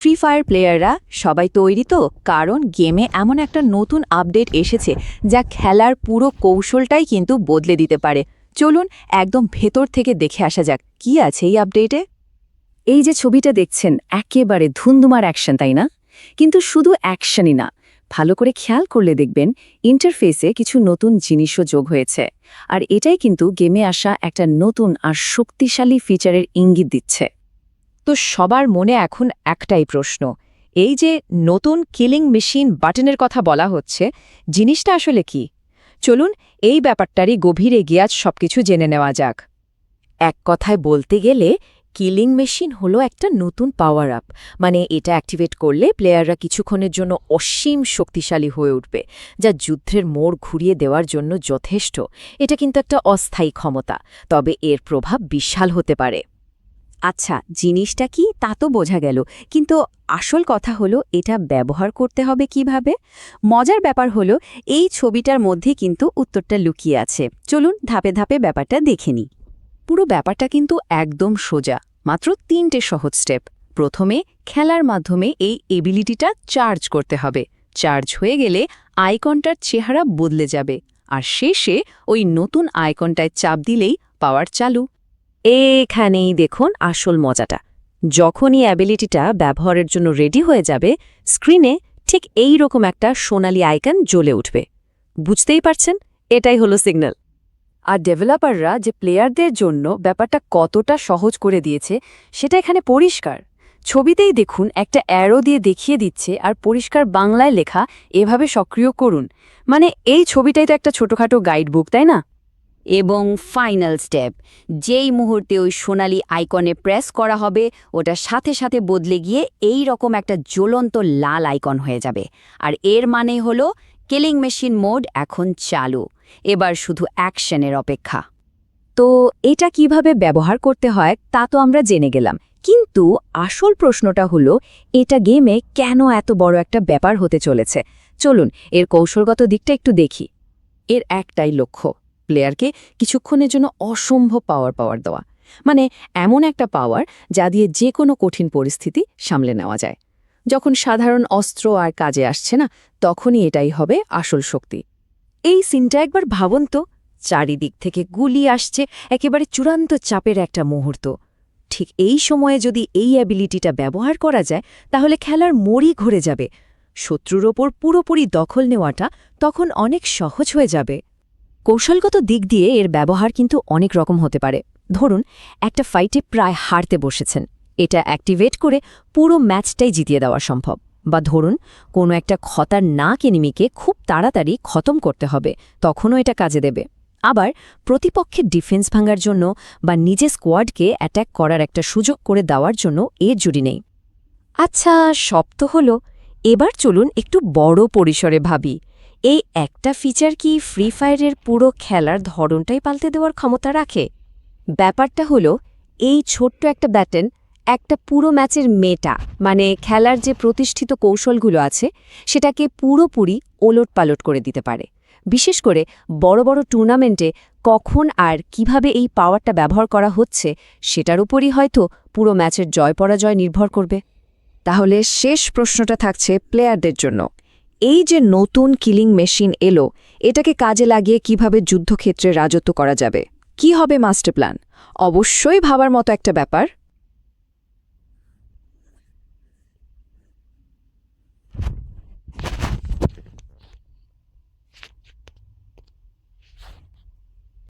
Free fire প্লেয়াররা সবাই তৈরি তো, কারণ গেমে এমন একটা নতুন আপডেট এসেছে যা খেলার পুরো কৌশলটাই কিন্তু বদলে দিতে পারে। চলুন একদম ভেতর থেকে দেখে আসা যাক কি আছে এই আপডেটে। এই যে ছবিটা দেখছেন একেবারে ধুন্ধুমার অ্যাকশন, তাই না? কিন্তু শুধু অ্যাকশনই না, ভালো করে খেয়াল করলে দেখবেন ইন্টারফেসে কিছু নতুন জিনিসও যোগ হয়েছে। আর এটাই কিন্তু গেমে আসা একটা নতুন আর শক্তিশালী ফিচারের ইঙ্গিত দিচ্ছে। তো সবার মনে এখন একটাই প্রশ্ন, এই যে নতুন কিলিং মেশিন বাটনের কথা বলা হচ্ছে, জিনিসটা আসলে কি? চলুন এই ব্যাপারটারই গভীরে গিয়ে আজ সবকিছু জেনে নেওয়া যাক। এক কথায় বলতে গেলে কিলিং মেশিন হলো একটা নতুন পাওয়ার আপ। মানে এটা অ্যাক্টিভেট করলে প্লেয়াররা কিছুক্ষণের জন্য অসীম শক্তিশালী হয়ে উঠবে, যা যুদ্ধের মোড় ঘুরিয়ে দেওয়ার জন্য যথেষ্ট। এটা কিন্তু একটা অস্থায়ী ক্ষমতা, তবে এর প্রভাব বিশাল হতে পারে। আচ্ছা, জিনিসটা কি তা তো বোঝা গেল, কিন্তু আসল কথা হলো এটা ব্যবহার করতে হবে কিভাবে। মজার ব্যাপার হলো এই ছবিটার মধ্যে কিন্তু উত্তরটা লুকিয়ে আছে। চলুন ধাপে ধাপে ব্যাপারটা দেখে নিই। পুরো ব্যাপারটা কিন্তু একদম সোজা, মাত্র 3টে সহজ স্টেপ। প্রথমে খেলার মাধ্যমে এই এবিলিটিটা চার্জ করতে হবে। চার্জ হয়ে গেলে আইকনটার চেহারা বদলে যাবে, আর শেষে ওই নতুন আইকনটায় চাপ দিলেই পাওয়ার চালু। এখানেই দেখুন আসল মজাটা। যখনই অ্যাবিলিটিটা ব্যবহারের জন্য রেডি হয়ে যাবে, স্ক্রিনে ঠিক এই রকম একটা সোনালি আইকন জ্বলে উঠবে। বুঝতেই পারছেন, এটাই হলো সিগন্যাল। আর ডেভেলপাররা যে প্লেয়ারদের জন্য ব্যাপারটা কতটা সহজ করে দিয়েছে সেটা এখানে পরিষ্কার। ছবিতেই দেখুন একটা অ্যারো দিয়ে দেখিয়ে দিচ্ছে, আর পরিষ্কার বাংলায় লেখা এভাবে সক্রিয় করুন। মানে এই ছবিটাই তো একটা ছোটখাটো গাইড বুক, তাই না? এবং ফাইনাল স্টেপ, যেই মুহূর্তে ওই সোনালি আইকনে প্রেস করা হবে, ওটা সাথে সাথে বদলে গিয়ে এই রকম একটা জ্বলন্ত লাল আইকন হয়ে যাবে। আর এর মানে হলো কিলিং মেশিন মোড এখন চালু। এবার শুধু অ্যাকশনের অপেক্ষা। তো এটা কিভাবে ব্যবহার করতে হয় তা তো আমরা জেনে গেলাম, কিন্তু আসল প্রশ্নটা হলো এটা গেমে কেন এত বড় একটা ব্যাপার হতে চলেছে। চলুন এর কৌশলগত দিকটা একটু দেখি। এর একটাই লক্ষ্য, প্লেয়ারকে কিছুক্ষণের জন্য অসম্ভব পাওয়ার দেওয়া। মানে এমন একটা পাওয়ার যা দিয়ে যে কোনো কঠিন পরিস্থিতি সামলে নেওয়া যায়। যখন সাধারণ অস্ত্র আর কাজে আসছে না, তখনই এটাই হবে আসল শক্তি। এই সিনটা একবার ভাবুন তো, চারিদিক থেকে গুলি আসছে, একেবারে চূড়ান্ত চাপের একটা মুহূর্ত। ঠিক এই সময়ে যদি এই অ্যাবিলিটিটা ব্যবহার করা যায়, তাহলে খেলার মোড়ই ঘুরে যাবে। শত্রুর ওপর পুরোপুরি দখল নেওয়াটা তখন অনেক সহজ হয়ে যাবে। কৌশলগত দিক দিয়ে এর ব্যবহার কিন্তু অনেক রকম হতে পারে। ধরুন একটা ফাইটে প্রায় হারতে বসেছেন, এটা অ্যাক্টিভেট করে পুরো ম্যাচটাই জিতিয়ে দেওয়া সম্ভব। বা ধরুন কোনো একটা খতরনাক এনিমিকে খুব তাড়াতাড়ি খতম করতে হবে, তখনও এটা কাজে দেবে। আবার প্রতিপক্ষের ডিফেন্স ভাঙার জন্য বা নিজের স্কোয়াডকে অ্যাট্যাক করার একটা সুযোগ করে দেওয়ার জন্য এর জুড়ি নেই। আচ্ছা, সব তো হলো, এবার চলুন একটু বড় পরিসরে ভাবি। এই একটা ফিচার কি ফ্রি ফায়ারের পুরো খেলার ধরনটাই পাল্টে দেওয়ার ক্ষমতা রাখে? ব্যাপারটা হলো এই ছোট্ট একটা ব্যাটন একটা পুরো ম্যাচের মেটা, মানে খেলার যে প্রতিষ্ঠিত কৌশলগুলো আছে সেটাকে পুরোপুরি ওলটপালট করে দিতে পারে। বিশেষ করে বড় বড় টুর্নামেন্টে কখন আর কিভাবে এই পাওয়ারটা ব্যবহার করা হচ্ছে সেটার উপরই হয়তো পুরো ম্যাচের জয় পরাজয় নির্ভর করবে। তাহলে শেষ প্রশ্নটা থাকছে প্লেয়ারদের জন্য, এই যে নতুন কিলিং মেশিন এলো, এটাকে কাজে লাগিয়ে কিভাবে যুদ্ধক্ষেত্রে রাজত্ব করা যাবে? কি হবে মাস্টার প্ল্যান? অবশ্যই ভাবার মতো একটা ব্যাপার।